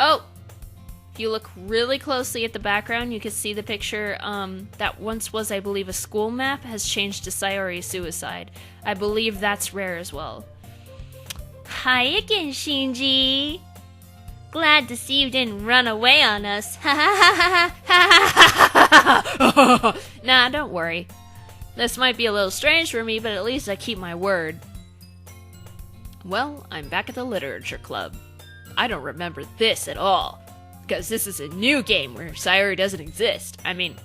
Oh! If you look really closely at the background, you can see the picture that once was, I believe, a school map has changed to Sayori's suicide. I believe that's rare as well. Hi again, Shinji. Glad to see you didn't run away on us. Ha ha ha ha. Nah, don't worry. This might be a little strange for me, but at least I keep my word. Well, I'm back at the literature club. I don't remember this at all. Because this is a new game where Sayori doesn't exist. I mean,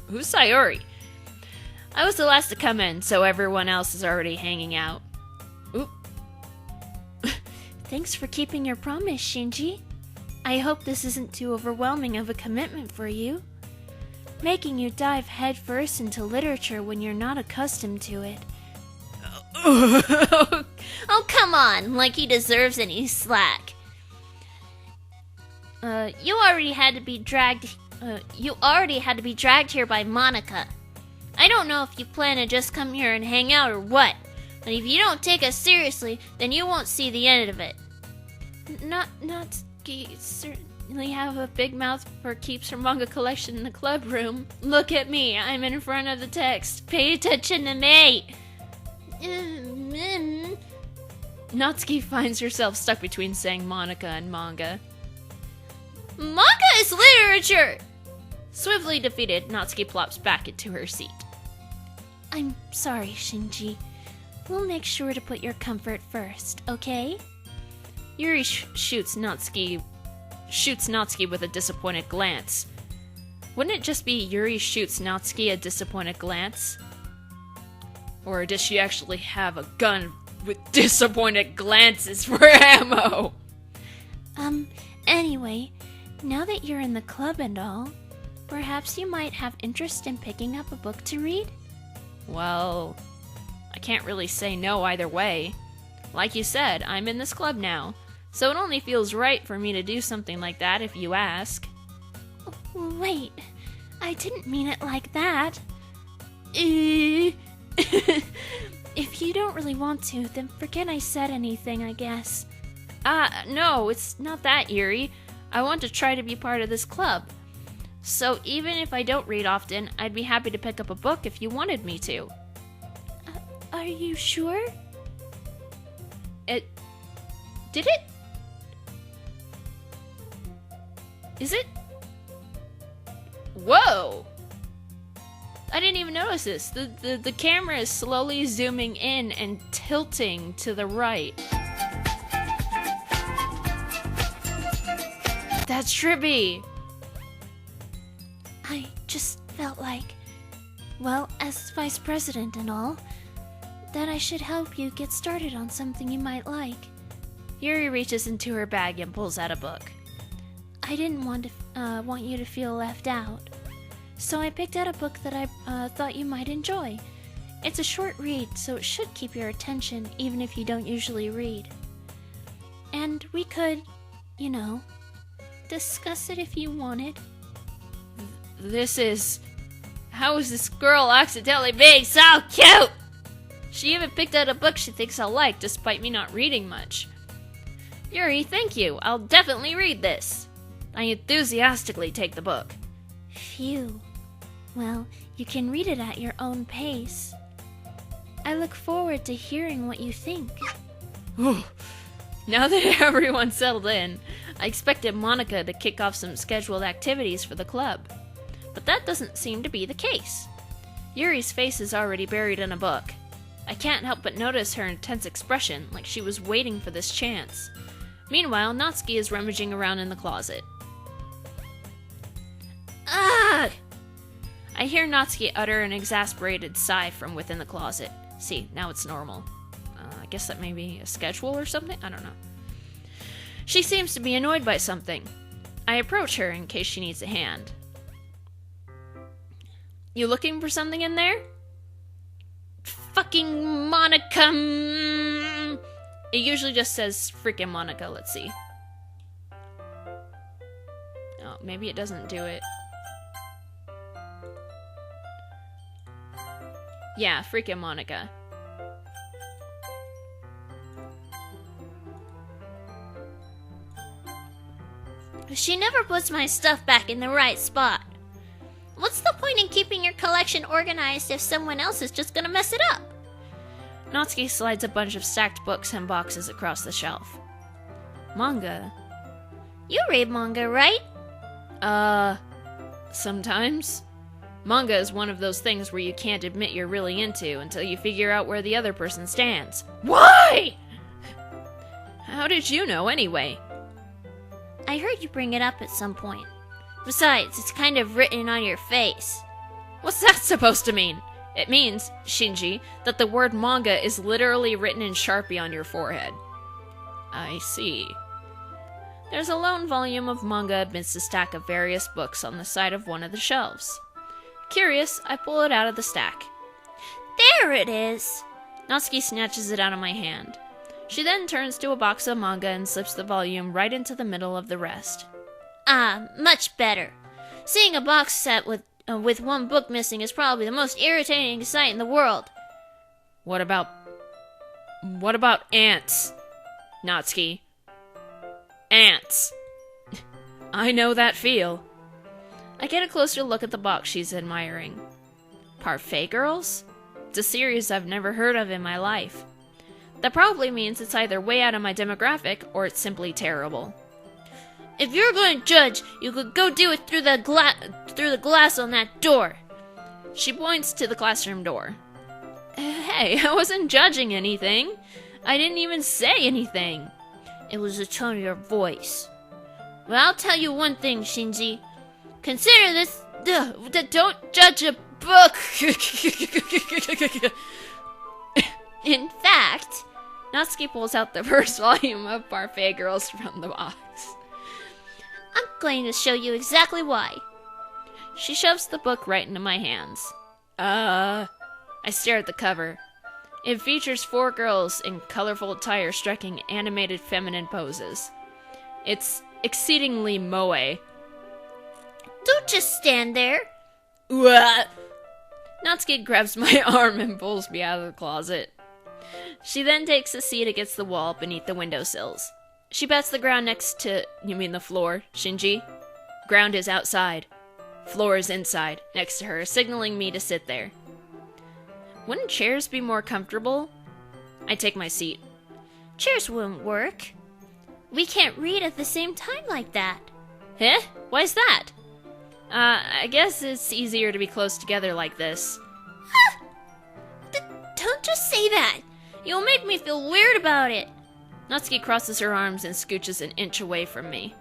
who's Sayori? I was the last to come in, so everyone else is already hanging out. Oop. Thanks for keeping your promise, Shinji. I hope this isn't too overwhelming of a commitment for you. Making you dive headfirst into literature when you're not accustomed to it. Oh, come on, like he deserves any slack. You already had to be dragged here by Monica. I don't know if you plan to just come here and hang out or what, but if you don't take us seriously, then you won't see the end of it. Natsuki certainly have a big mouth for keeps her manga collection in the club room. Look at me, I'm in front of the text. Pay attention to me! Natsuki finds herself stuck between saying Monica and manga. Manga is literature! Swiftly defeated, Natsuki plops back into her seat. I'm sorry, Shinji. We'll make sure to put your comfort first, okay? Yuri shoots Natsuki with a disappointed glance. Wouldn't it just be Yuri shoots Natsuki a disappointed glance? Or does she actually have a gun with disappointed glances for ammo? Anyway, now that you're in the club and all, perhaps you might have interest in picking up a book to read? Well, I can't really say no either way. Like you said, I'm in this club now, so it only feels right for me to do something like that if you ask. Wait, I didn't mean it like that. If you don't really want to, then forget I said anything, I guess. No, it's not that, Yuri. I want to try to be part of this club. So even if I don't read often, I'd be happy to pick up a book if you wanted me to. Are you sure? Did it? Is it? Whoa! I didn't even notice this. The camera is slowly zooming in and tilting to the right. That's trippy! I just felt like, well, as vice president and all, that I should help you get started on something you might like. Yuri reaches into her bag and pulls out a book. I didn't want you to feel left out, so I picked out a book that I thought you might enjoy. It's a short read, so it should keep your attention even if you don't usually read. And we could, you know, discuss it if you wanted. How is this girl accidentally being so cute? She even picked out a book she thinks I'll like, despite me not reading much. Yuri, thank you. I'll definitely read this. I enthusiastically take the book. Phew. Well, you can read it at your own pace. I look forward to hearing what you think. Now that everyone's settled in, I expected Monica to kick off some scheduled activities for the club. But that doesn't seem to be the case. Yuri's face is already buried in a book. I can't help but notice her intense expression, like she was waiting for this chance. Meanwhile, Natsuki is rummaging around in the closet. Ah! I hear Natsuki utter an exasperated sigh from within the closet. See, now it's normal. I guess that may be a schedule or something? I don't know. She seems to be annoyed by something. I approach her in case she needs a hand. You looking for something in there? Fucking Monica! It usually just says freaking Monica, let's see. Oh, maybe it doesn't do it. Yeah, freaking Monica. She never puts my stuff back in the right spot. What's the point in keeping your collection organized if someone else is just gonna mess it up? Natsuki slides a bunch of stacked books and boxes across the shelf. Manga? You read manga, right? Sometimes. Manga is one of those things where you can't admit you're really into until you figure out where the other person stands. Why? How did you know anyway? I heard you bring it up at some point. Besides, it's kind of written on your face. What's that supposed to mean? It means, Shinji, that the word manga is literally written in Sharpie on your forehead. I see. There's a lone volume of manga amidst a stack of various books on the side of one of the shelves. Curious, I pull it out of the stack. There it is! Natsuki snatches it out of my hand. She then turns to a box of manga and slips the volume right into the middle of the rest. Ah, much better. Seeing a box set with one book missing is probably the most irritating sight in the world. What about ants, Natsuki? Ants. I know that feel. I get a closer look at the box she's admiring. Parfait Girls? It's a series I've never heard of in my life. That probably means it's either way out of my demographic or it's simply terrible. If you're going to judge, you could go do it through the glass on that door. She points to the classroom door. Hey, I wasn't judging anything. I didn't even say anything. It was the tone of your voice. Well, I'll tell you one thing, Shinji. Consider this... don't judge a book! In fact, Natsuki pulls out the first volume of Parfait Girls from the box. I'm going to show you exactly why. She shoves the book right into my hands. I stare at the cover. It features 4 girls in colorful attire striking animated feminine poses. It's exceedingly moe. Don't just stand there. What? Natsuki grabs my arm and pulls me out of the closet. She then takes a seat against the wall beneath the windowsills. She pats the ground next to... You mean the floor, Shinji? Ground is outside. Floor is inside, next to her, signaling me to sit there. Wouldn't chairs be more comfortable? I take my seat. Chairs wouldn't work. We can't read at the same time like that. Huh? Why's that? I guess it's easier to be close together like this. Don't just say that. You'll make me feel weird about it. Natsuki crosses her arms and scooches an inch away from me.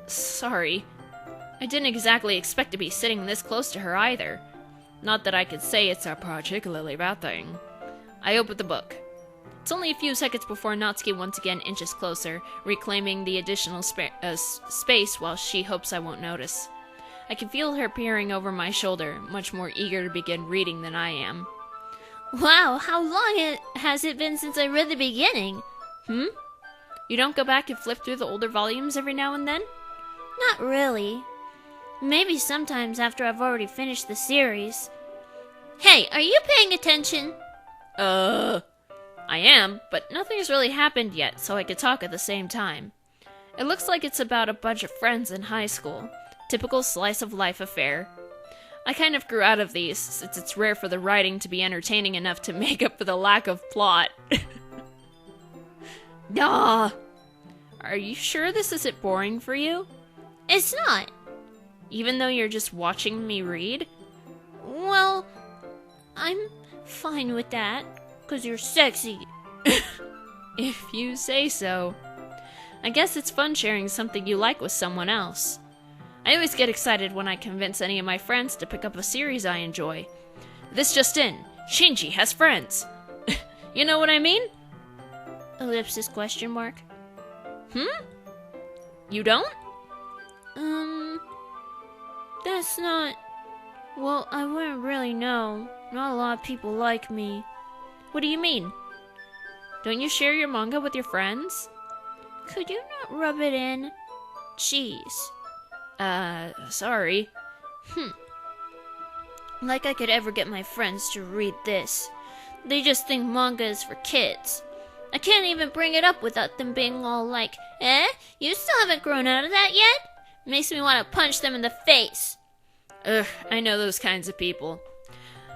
Sorry. I didn't exactly expect to be sitting this close to her either. Not that I could say it's a particularly bad thing. I open the book. It's only a few seconds before Natsuki once again inches closer, reclaiming the additional space while she hopes I won't notice. I can feel her peering over my shoulder, much more eager to begin reading than I am. Wow, how long has it been since I read the beginning? You don't go back and flip through the older volumes every now and then? Not really. Maybe sometimes after I've already finished the series. Hey, are you paying attention? I am, but nothing's really happened yet, so I could talk at the same time. It looks like it's about a bunch of friends in high school. Typical slice of life affair. I kind of grew out of these, since it's rare for the writing to be entertaining enough to make up for the lack of plot. Nah. Are you sure this isn't boring for you? It's not. Even though you're just watching me read? Well, I'm fine with that, 'cause you're sexy. If you say so. I guess it's fun sharing something you like with someone else. I always get excited when I convince any of my friends to pick up a series I enjoy. This just in, Shinji has friends. You know what I mean? Ellipsis question mark. You don't? That's not... Well, I wouldn't really know. Not a lot of people like me. What do you mean? Don't you share your manga with your friends? Could you not rub it in? Jeez. Sorry. Like I could ever get my friends to read this. They just think manga is for kids. I can't even bring it up without them being all like, you still haven't grown out of that yet? Makes me want to punch them in the face. Ugh, I know those kinds of people.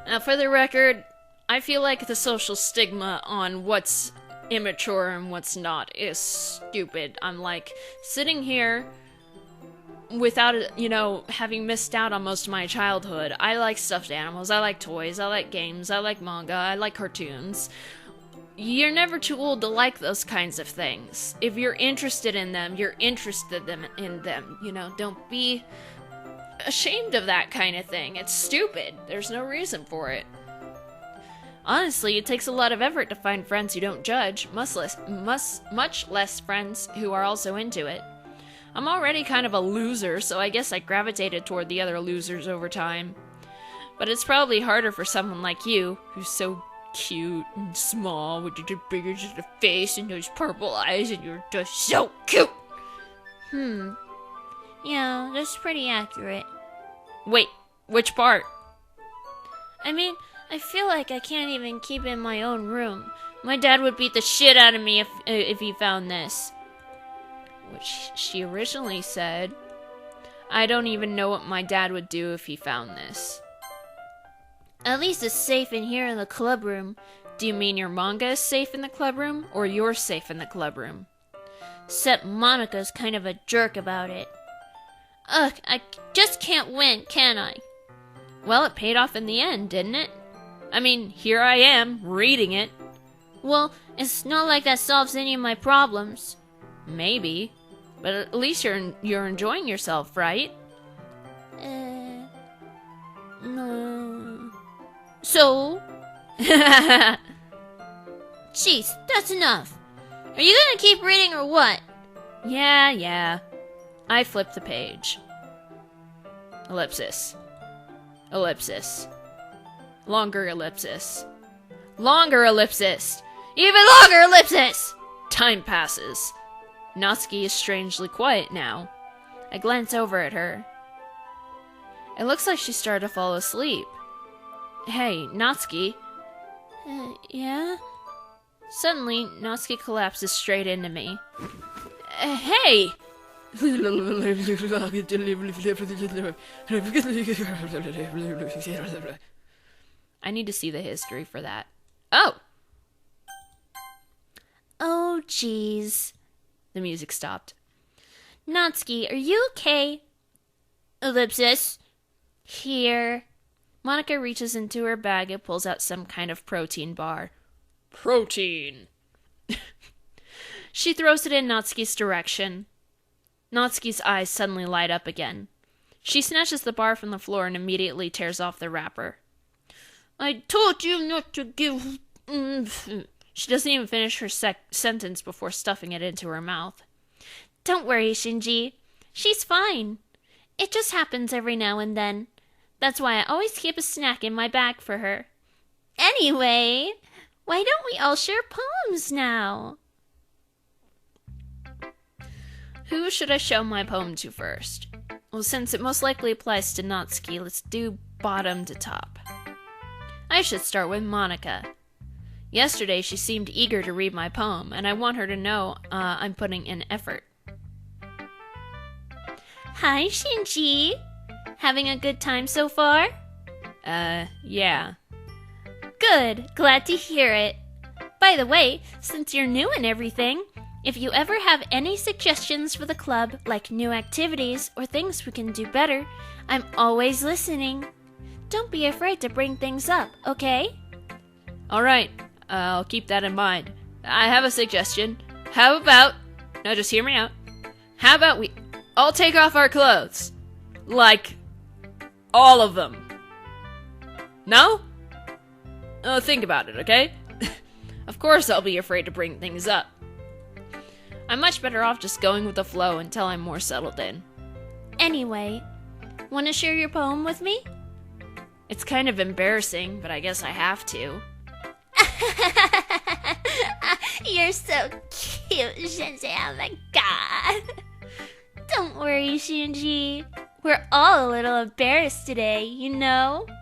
Now, for the record, I feel like the social stigma on what's immature and what's not is stupid. I'm like, sitting here without, having missed out on most of my childhood. I like stuffed animals, I like toys, I like games, I like manga, I like cartoons. You're never too old to like those kinds of things. If you're interested in them, you're interested in them. Don't be ashamed of that kind of thing. It's stupid. There's no reason for it. Honestly, it takes a lot of effort to find friends who don't judge, much less friends who are also into it. I'm already kind of a loser, so I guess I gravitated toward the other losers over time. But it's probably harder for someone like you, who's so cute and small with your bigger face and those purple eyes, and you're just so cute. Yeah, that's pretty accurate. Wait, which part? I mean, I feel like I can't even keep in my own room. My dad would beat the shit out of me if he found this. Which she originally said, I don't even know what my dad would do if he found this. At least it's safe in here in the clubroom. Do you mean your manga is safe in the clubroom, or you're safe in the clubroom? Except Monika's kind of a jerk about it. Ugh, I just can't win, can I? Well, it paid off in the end, didn't it? I mean, here I am, reading it. Well, it's not like that solves any of my problems. Maybe. But at least you're enjoying yourself, right? No. So? Jeez, that's enough. Are you gonna keep reading or what? Yeah. I flipped the page. Ellipsis. Ellipsis. Longer ellipsis. Longer ellipsis! Even longer ellipsis! Time passes. Natsuki is strangely quiet now. I glance over at her. It looks like she started to fall asleep. Hey, Natsuki. Yeah? Suddenly, Natsuki collapses straight into me. Hey! I need to see the history for that. Oh! Oh, jeez. The music stopped. Natsuki, are you okay? Ellipsis. Here. Monica reaches into her bag and pulls out some kind of protein bar. Protein! She throws it in Natsuki's direction. Natsuki's eyes suddenly light up again. She snatches the bar from the floor and immediately tears off the wrapper. I told you not to give... She doesn't even finish her sentence before stuffing it into her mouth. Don't worry, Shinji. She's fine. It just happens every now and then. That's why I always keep a snack in my bag for her. Anyway, why don't we all share poems now? Who should I show my poem to first? Well, since it most likely applies to Natsuki, let's do bottom to top. I should start with Monica. Yesterday, she seemed eager to read my poem, and I want her to know I'm putting in effort. Hi, Shinji. Having a good time so far? Yeah. Good. Glad to hear it. By the way, since you're new and everything, if you ever have any suggestions for the club, like new activities or things we can do better, I'm always listening. Don't be afraid to bring things up, okay? Alright, I'll keep that in mind. I have a suggestion. How about... Now just hear me out. How about we all take off our clothes? Like, all of them. No? Think about it, okay? Of course I'll be afraid to bring things up. I'm much better off just going with the flow until I'm more settled in. Anyway, want to share your poem with me? It's kind of embarrassing, but I guess I have to. You're so cute, Shinji. Oh my god. Don't worry, Shinji. We're all a little embarrassed today,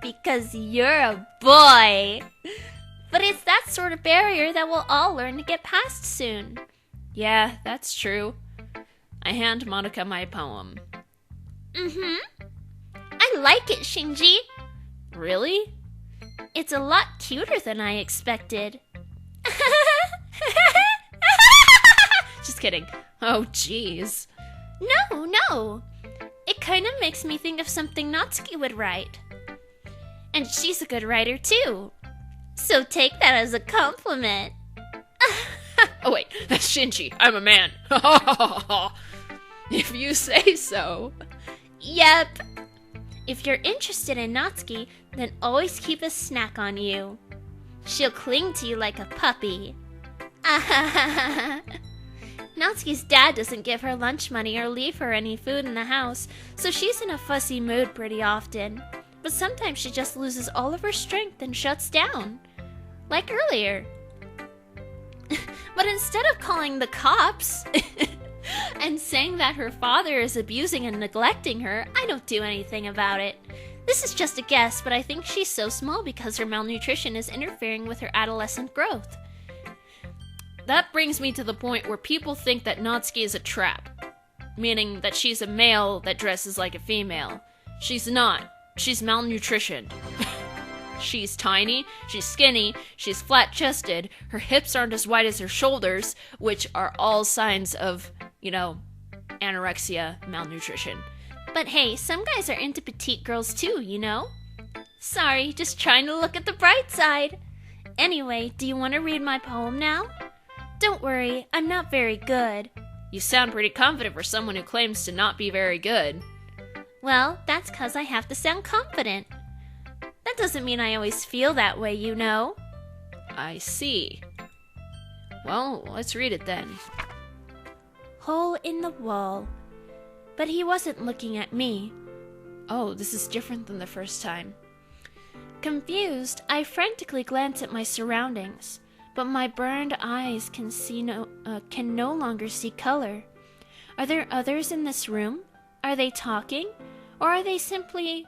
because you're a boy. But it's that sort of barrier that we'll all learn to get past soon. Yeah, that's true. I hand Monica my poem. Mm-hmm. I like it, Shinji. Really? It's a lot cuter than I expected. Just kidding. Oh, jeez. No. It kind of makes me think of something Natsuki would write. And she's a good writer, too. So take that as a compliment. Oh, wait, that's Shinji. I'm a man. If you say so. Yep. If you're interested in Natsuki, then always keep a snack on you. She'll cling to you like a puppy. Natsuki's dad doesn't give her lunch money or leave her any food in the house, so she's in a fussy mood pretty often. But sometimes she just loses all of her strength and shuts down. Like earlier. But instead of calling the cops and saying that her father is abusing and neglecting her, I don't do anything about it. This is just a guess, but I think she's so small because her malnutrition is interfering with her adolescent growth. That brings me to the point where people think that Natsuki is a trap, meaning that she's a male that dresses like a female. She's not. She's malnutritioned. She's tiny, she's skinny, she's flat-chested, her hips aren't as wide as her shoulders, which are all signs of, anorexia, malnutrition. But hey, some guys are into petite girls too, you know? Sorry, just trying to look at the bright side. Anyway, do you want to read my poem now? Don't worry, I'm not very good. You sound pretty confident for someone who claims to not be very good. Well, that's 'cause I have to sound confident. That doesn't mean I always feel that way, you know? I see. Well, let's read it then. Hole in the wall. But he wasn't looking at me. Oh, this is different than the first time. Confused, I frantically glance at my surroundings, but my burned eyes can no longer see color. Are there others in this room? Are they talking? Or are they simply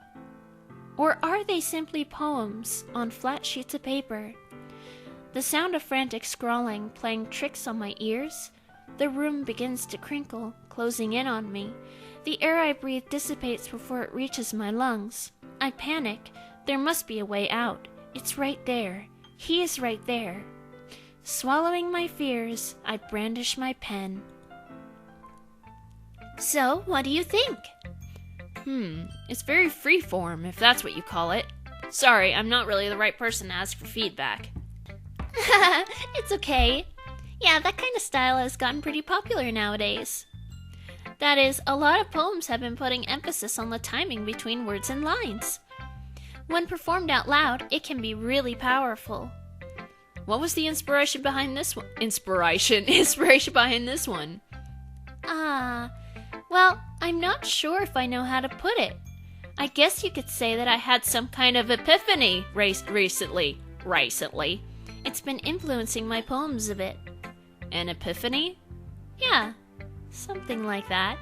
poems on flat sheets of paper? The sound of frantic scrawling playing tricks on my ears. The room begins to crinkle, closing in on me. The air I breathe dissipates before it reaches my lungs. I panic. There must be a way out. It's right there. He is right there. Swallowing my fears, I brandish my pen. So, what do you think? It's very freeform, if that's what you call it. Sorry, I'm not really the right person to ask for feedback. It's okay. Yeah, that kind of style has gotten pretty popular nowadays. That is, a lot of poems have been putting emphasis on the timing between words and lines. When performed out loud, it can be really powerful. What was the inspiration behind this one? Inspiration behind this one? Well, I'm not sure if I know how to put it. I guess you could say that I had some kind of epiphany recently. It's been influencing my poems a bit. An epiphany? Yeah, something like that.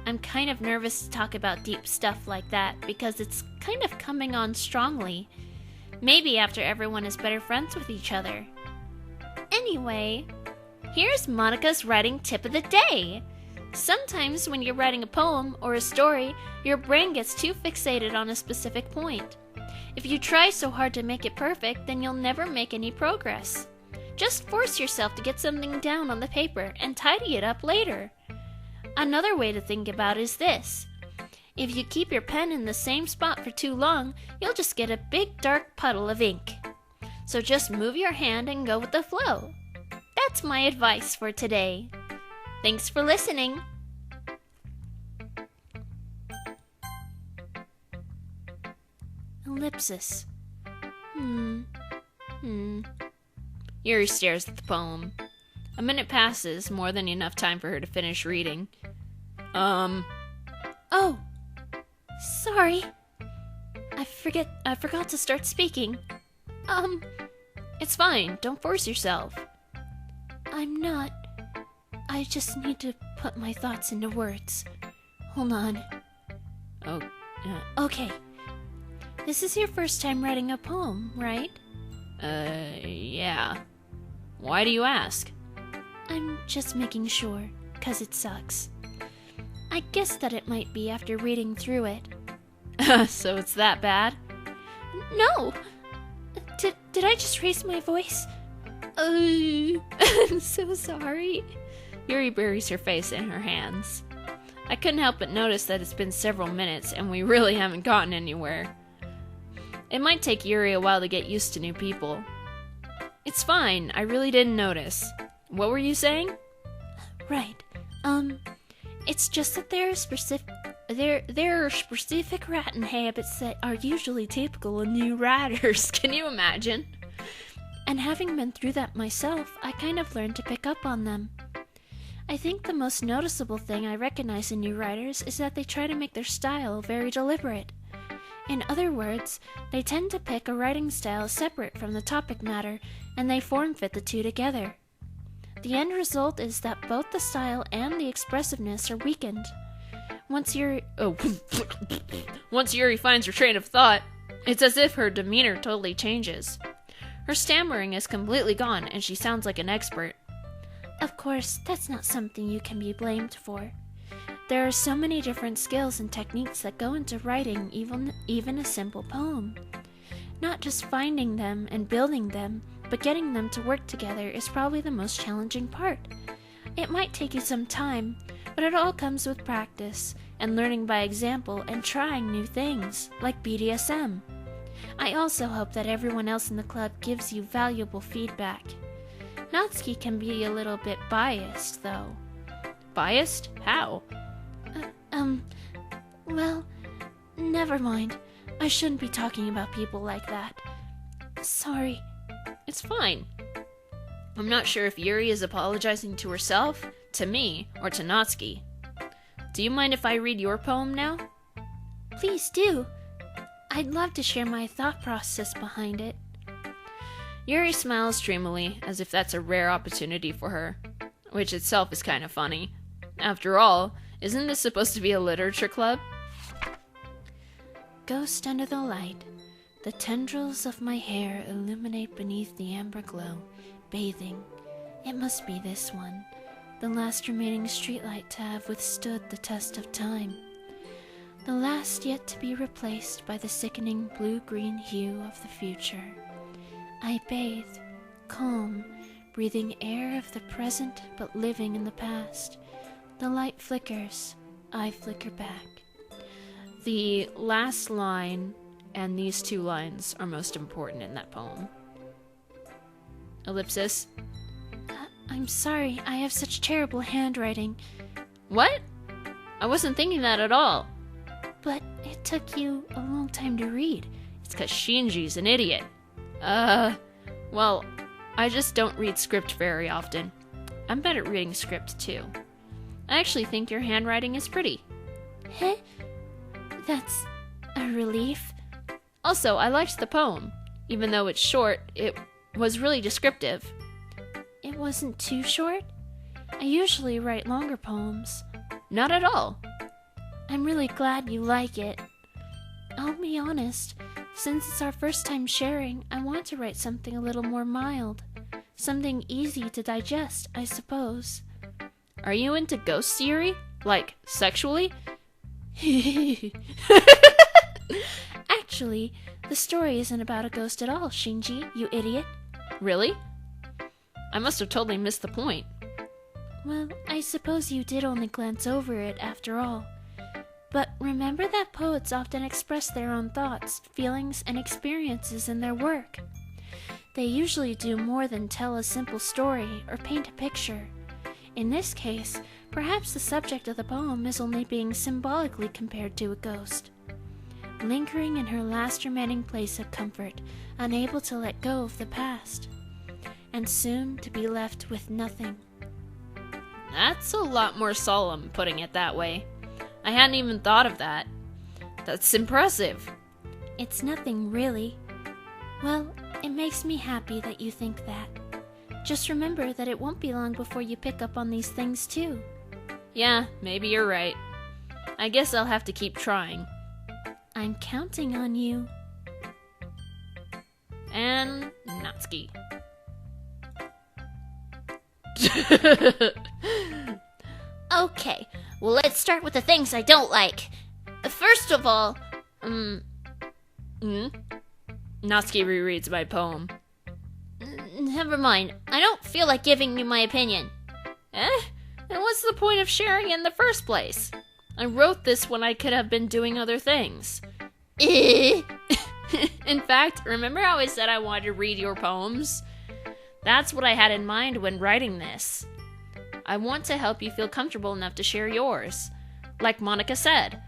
I'm kind of nervous to talk about deep stuff like that because it's kind of coming on strongly. Maybe after everyone is better friends with each other. Anyway, here's Monica's writing tip of the day. Sometimes when you're writing a poem or a story, your brain gets too fixated on a specific point. If you try so hard to make it perfect, then you'll never make any progress. Just force yourself to get something down on the paper and tidy it up later. Another way to think about it is this. If you keep your pen in the same spot for too long, you'll just get a big dark puddle of ink. So just move your hand and go with the flow. That's my advice for today. Thanks for listening. Ellipsis. Yuri stares at the poem. A minute passes, more than enough time for her to finish reading. Oh! Sorry. I forgot to start speaking. It's fine. Don't force yourself. I'm not. I just need to put my thoughts into words. Hold on. Oh, Okay. This is your first time writing a poem, right? Yeah. Why do you ask? I'm just making sure, 'cause it sucks. I guessed that it might be after reading through it. So it's that bad? No! Did I just raise my voice? I'm so sorry. Yuri buries her face in her hands. I couldn't help but notice that it's been several minutes and we really haven't gotten anywhere. It might take Yuri a while to get used to new people. It's fine, I really didn't notice. What were you saying? Right. It's just that there are specific writing habits that are usually typical in new writers. Can you imagine? And having been through that myself, I kind of learned to pick up on them. I think the most noticeable thing I recognize in new writers is that they try to make their style very deliberate. In other words, they tend to pick a writing style separate from the topic matter, and they form-fit the two together. The end result is that both the style and the expressiveness are weakened. Once Yuri finds her train of thought, it's as if her demeanor totally changes. Her stammering is completely gone, and she sounds like an expert. Of course, that's not something you can be blamed for. There are so many different skills and techniques that go into writing even a simple poem. Not just finding them and building them, but getting them to work together is probably the most challenging part. It might take you some time, but it all comes with practice, and learning by example and trying new things, like BDSM. I also hope that everyone else in the club gives you valuable feedback. Natsuki can be a little bit biased, though. Biased? How? Well, never mind. I shouldn't be talking about people like that. Sorry. It's fine. I'm not sure if Yuri is apologizing to herself, to me, or to Natsuki. Do you mind if I read your poem now? Please do. I'd love to share my thought process behind it. Yuri smiles dreamily, as if that's a rare opportunity for her, which itself is kind of funny. After all, isn't this supposed to be a literature club? Ghost under the light. The tendrils of my hair illuminate beneath the amber glow, bathing. It must be this one, the last remaining streetlight to have withstood the test of time. The last yet to be replaced by the sickening blue-green hue of the future. I bathe, calm, breathing air of the present but living in the past. The light flickers, I flicker back. The last line and these two lines are most important in that poem. Ellipsis. I'm sorry, I have such terrible handwriting. What? I wasn't thinking that at all. But it took you a long time to read. It's 'cause Shinji's an idiot. Well, I just don't read script very often. I'm bad at reading script, too. I actually think your handwriting is pretty. Heh? That's a relief. Also, I liked the poem. Even though it's short, it was really descriptive. It wasn't too short? I usually write longer poems. Not at all. I'm really glad you like it. I'll be honest, since it's our first time sharing, I want to write something a little more mild. Something easy to digest, I suppose. Are you into ghosts, Yuri? Like, sexually? Actually, the story isn't about a ghost at all, Shinji, you idiot. Really? I must have totally missed the point. Well, I suppose you did only glance over it after all. But remember that poets often express their own thoughts, feelings, and experiences in their work. They usually do more than tell a simple story or paint a picture. In this case, perhaps the subject of the poem is only being symbolically compared to a ghost. Lingering in her last remaining place of comfort, unable to let go of the past. And soon to be left with nothing. That's a lot more solemn, putting it that way. I hadn't even thought of that. That's impressive. It's nothing, really. Well, it makes me happy that you think that. Just remember that it won't be long before you pick up on these things, too. Yeah, maybe you're right. I guess I'll have to keep trying. I'm counting on you. And Natsuki. Okay, Well, let's start with the things I don't like. First of all, Natsuki rereads my poem. Never mind. I don't feel like giving you my opinion. Then what's the point of sharing it in the first place? I wrote this when I could have been doing other things. In fact, remember how I said I wanted to read your poems? That's what I had in mind when writing this. I want to help you feel comfortable enough to share yours. Like Monica said.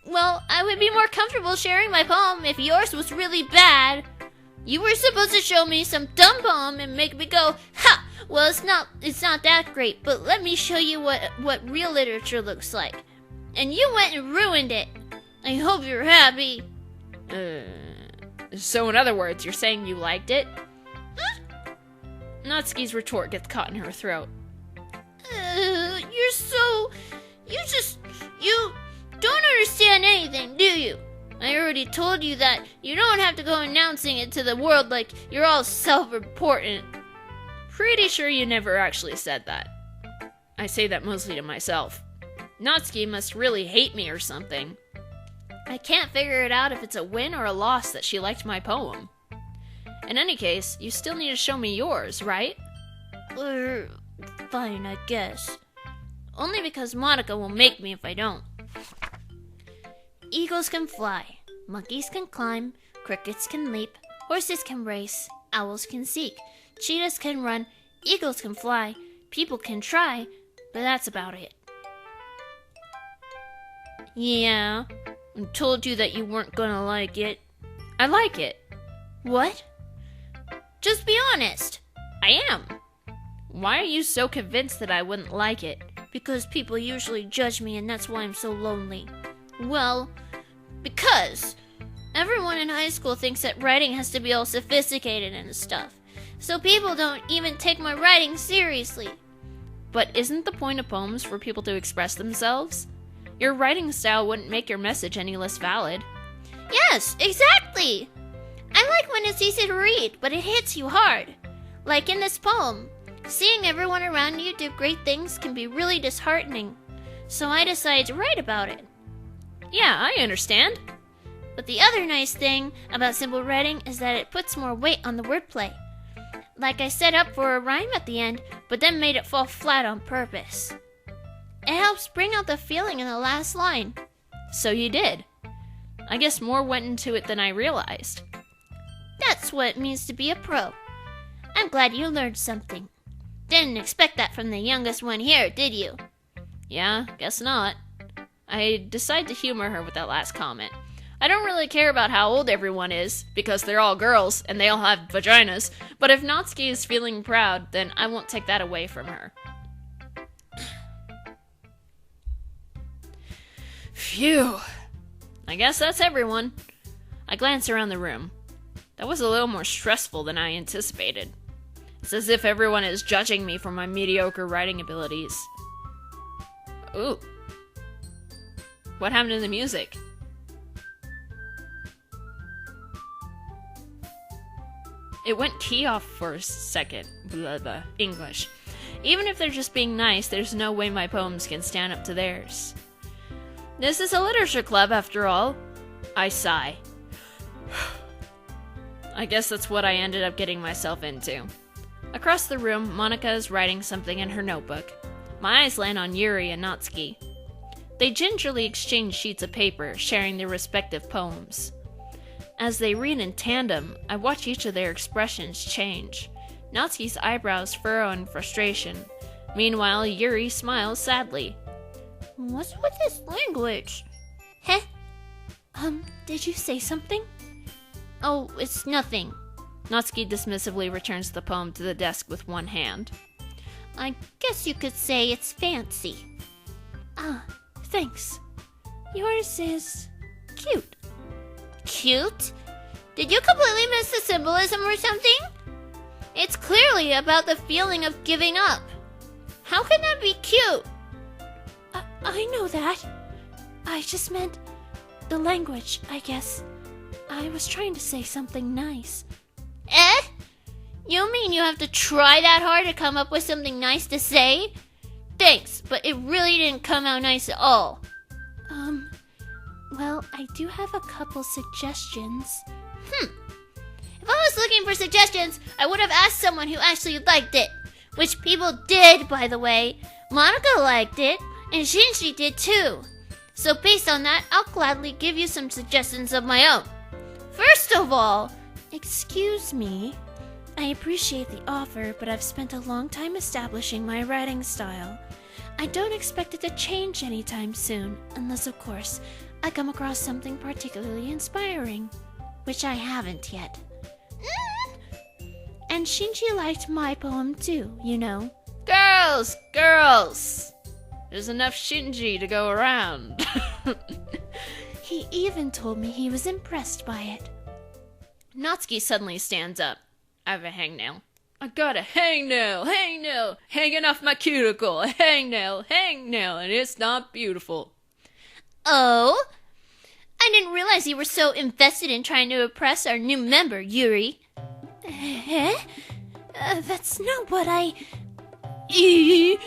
Well, I would be more comfortable sharing my poem if yours was really bad. You were supposed to show me some dumb poem and make me go, ha! Well, it's not that great, but let me show you what real literature looks like. And you went and ruined it. I hope you're happy. So in other words, you're saying you liked it? Natsuki's retort gets caught in her throat. You don't understand anything, do you? I already told you that you don't have to go announcing it to the world like you're all self-important. Pretty sure you never actually said that. I say that mostly to myself. Natsuki must really hate me or something. I can't figure it out if it's a win or a loss that she liked my poem. In any case, you still need to show me yours, right? Fine, I guess. Only because Monica will make me if I don't. Eagles can fly, monkeys can climb, crickets can leap, horses can race, owls can seek, cheetahs can run, eagles can fly, people can try, but that's about it. Yeah, I told you that you weren't gonna like it. I like it. What? Just be honest. I am. Why are you so convinced that I wouldn't like it? Because people usually judge me and that's why I'm so lonely. Well, because everyone in high school thinks that writing has to be all sophisticated and stuff. So people don't even take my writing seriously. But isn't the point of poems for people to express themselves? Your writing style wouldn't make your message any less valid. Yes, exactly! I like when it's easy to read, but it hits you hard. Like in this poem, seeing everyone around you do great things can be really disheartening. So I decided to write about it. Yeah, I understand. But the other nice thing about simple writing is that it puts more weight on the wordplay. Like I set up for a rhyme at the end, but then made it fall flat on purpose. It helps bring out the feeling in the last line. So you did. I guess more went into it than I realized. That's what it means to be a pro. I'm glad you learned something. Didn't expect that from the youngest one here, did you? Yeah, guess not. I decided to humor her with that last comment. I don't really care about how old everyone is, because they're all girls and they all have vaginas, but if Natsuki is feeling proud, then I won't take that away from her. Phew. I guess that's everyone. I glance around the room. That was a little more stressful than I anticipated. It's as if everyone is judging me for my mediocre writing abilities. Ooh. What happened to the music? It went key off for a second. Blah, blah. English. Even if they're just being nice, there's no way my poems can stand up to theirs. This is a literature club, after all. I sigh. I guess that's what I ended up getting myself into. Across the room, Monica is writing something in her notebook. My eyes land on Yuri and Natsuki. They gingerly exchange sheets of paper, sharing their respective poems. As they read in tandem, I watch each of their expressions change. Natsuki's eyebrows furrow in frustration. Meanwhile, Yuri smiles sadly. What's with this language? Heh? Did you say something? Oh, it's nothing. Natsuki dismissively returns the poem to the desk with one hand. I guess you could say it's fancy. Ah, thanks. Yours is cute. Cute? Did you completely miss the symbolism or something? It's clearly about the feeling of giving up. How can that be cute? I know that. I just meant the language, I guess. I was trying to say something nice. Eh? You mean you have to try that hard to come up with something nice to say? Thanks, but it really didn't come out nice at all. Well, I do have a couple suggestions. If I was looking for suggestions, I would have asked someone who actually liked it. Which people did, by the way. Monica liked it, and Shinji did too. So based on that, I'll gladly give you some suggestions of my own. First of all, Excuse me. I appreciate the offer, but I've spent a long time establishing my writing style. I don't expect it to change anytime soon, unless, of course, I come across something particularly inspiring, which I haven't yet. And Shinji liked my poem too, you know. Girls! There's enough Shinji to go around. He even told me he was impressed by it. Natsuki suddenly stands up. I have a hangnail. I got a hangnail, hanging off my cuticle, a hangnail, and it's not beautiful. oh? I didn't realize you were so invested in trying to impress our new member, Yuri. That's not what You're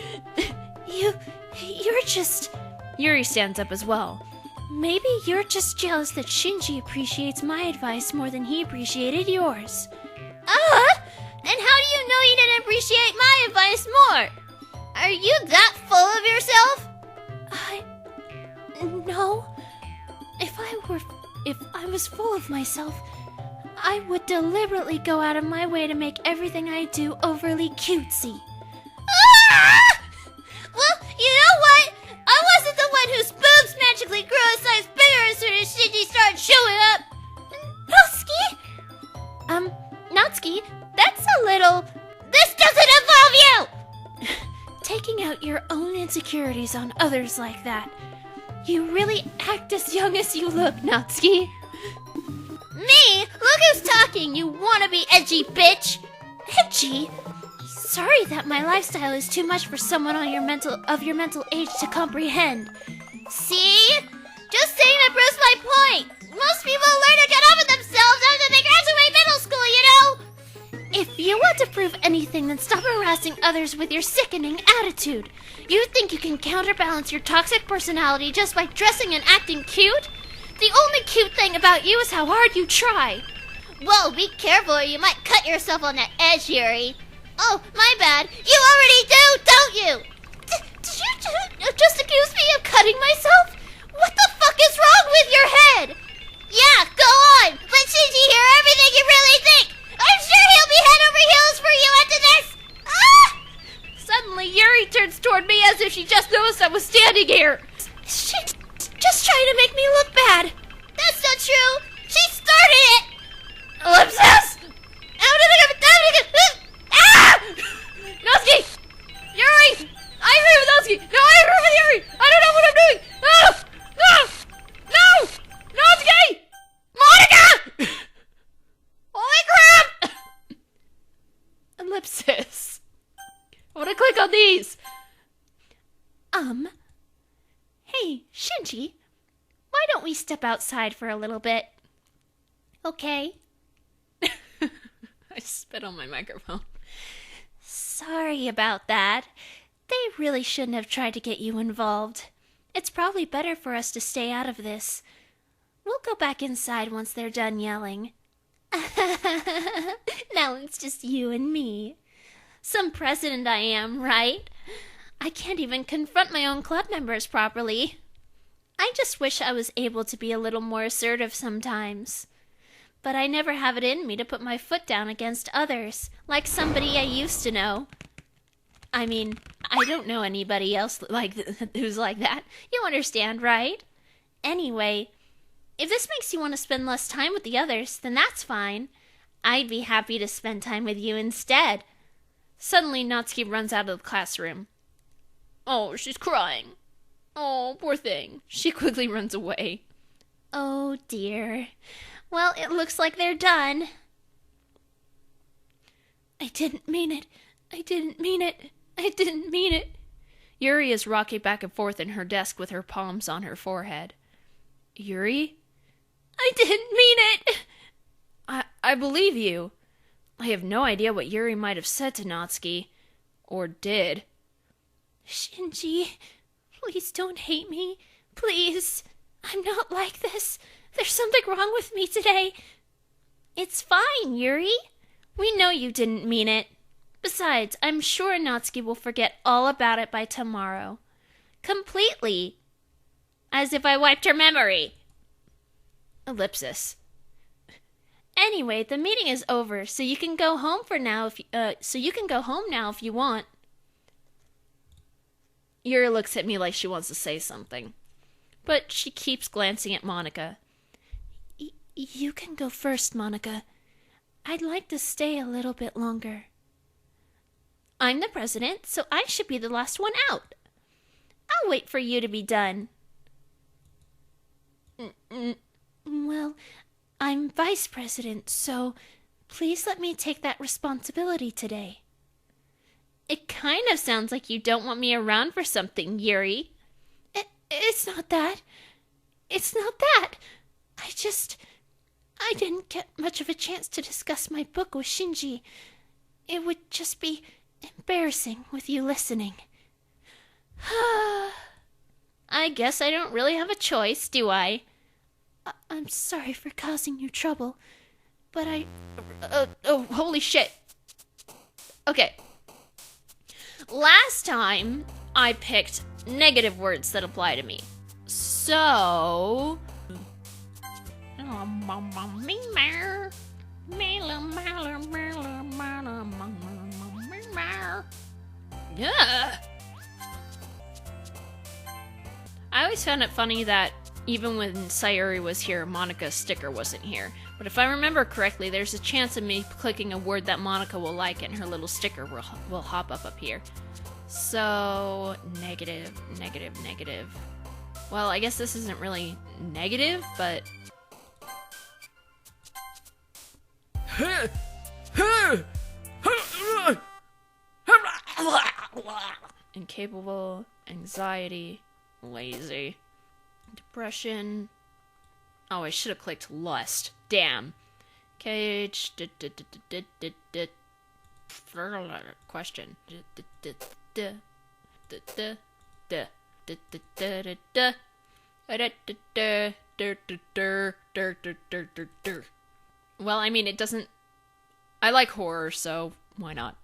just... Yuri stands up as well. Maybe you're just jealous that Shinji appreciates my advice more than he appreciated yours. And how do you know you didn't appreciate my advice more? Are you that full of yourself? No. If I was full of myself, I would deliberately go out of my way to make everything I do overly cutesy. Well, you know what? I wasn't the one whose boobs magically grew a size bigger as soon as Shinji started showing up. Natsuki, that's a little... This doesn't involve you! Taking out your own insecurities on others like that. You really act as young as you look, Natsuki. Me? Look who's talking, you wannabe edgy bitch! Edgy? Sorry that my lifestyle is too much for someone of your mental age to comprehend. See? Just saying that proves my point. Most people learn to get on with themselves after they graduate middle school, you know? If you want to prove anything, then stop harassing others with your sickening attitude. You think you can counterbalance your toxic personality just by dressing and acting cute? The only cute thing about you is how hard you try. Whoa, be careful or you might cut yourself on that edge, Yuri. Oh, my bad. You already do, don't you? Did you just accuse me of cutting myself? What the fuck is wrong with your head? Yeah, go on. Let Shinji hear everything you really think. I'm sure he'll be head over heels for you after this. Suddenly, Yuri turns toward me as if she just noticed I was standing here. She's just trying to make me look bad. That's not true. She started it. Ellipsis! Natsuki! Yuri! I agree with Natsuki! No, I agree with Yuri! I don't know what I'm doing! No! Natsuki! Monica! Holy crap! Ellipsis. I want to click on these. Hey, Shinji, why don't we step outside for a little bit? Okay? I spit on my microphone. Sorry about that. They really shouldn't have tried to get you involved. It's probably better for us to stay out of this. We'll go back inside once they're done yelling. Now it's just you and me. Some president I am, right? I can't even confront my own club members properly. I just wish I was able to be a little more assertive sometimes. But I never have it in me to put my foot down against others, like somebody I used to know. I mean, I don't know anybody else who's like that. You understand, right? Anyway, if this makes you want to spend less time with the others, then that's fine. I'd be happy to spend time with you instead. Suddenly, Natsuki runs out of the classroom. Oh, she's crying. Oh, poor thing. She quickly runs away. Oh, dear. Well, it looks like they're done. I didn't mean it. I didn't mean it. I didn't mean it. Yuri is rocking back and forth in her desk with her palms on her forehead. Yuri? I didn't mean it. I believe you. I have no idea what Yuri might have said to Natsuki. Or did. Shinji, please don't hate me. Please. I'm not like this. There's something wrong with me today. It's fine, Yuri. We know you didn't mean it. Besides, I'm sure Natsuki will forget all about it by tomorrow. Completely. As if I wiped her memory. Ellipsis. Anyway, the meeting is over, so you can go home for now if you want. Yuri looks at me like she wants to say something, but she keeps glancing at Monika. You can go first, Monika. I'd like to stay a little bit longer. I'm the president, so I should be the last one out. I'll wait for you to be done. Well, I'm vice president, so please let me take that responsibility today. It kind of sounds like you don't want me around for something, Yuri. It's not that. It's not that. I didn't get much of a chance to discuss my book with Shinji. It would just be embarrassing with you listening. I guess I don't really have a choice, do I? I'm sorry for causing you trouble, but oh, holy shit. Okay. Last time, I picked negative words that apply to me. So... Yeah. I always found it funny that even when Sayuri was here, Monika's sticker wasn't here. But if I remember correctly, there's a chance of me clicking a word that Monika will like and her little sticker will hop up here. So, negative. Well, I guess this isn't really negative, but... Incapable, anxiety, lazy, depression. Oh, I should have clicked lust. Damn. Cage. Question. Well, I mean, it doesn't... I like horror, so why not?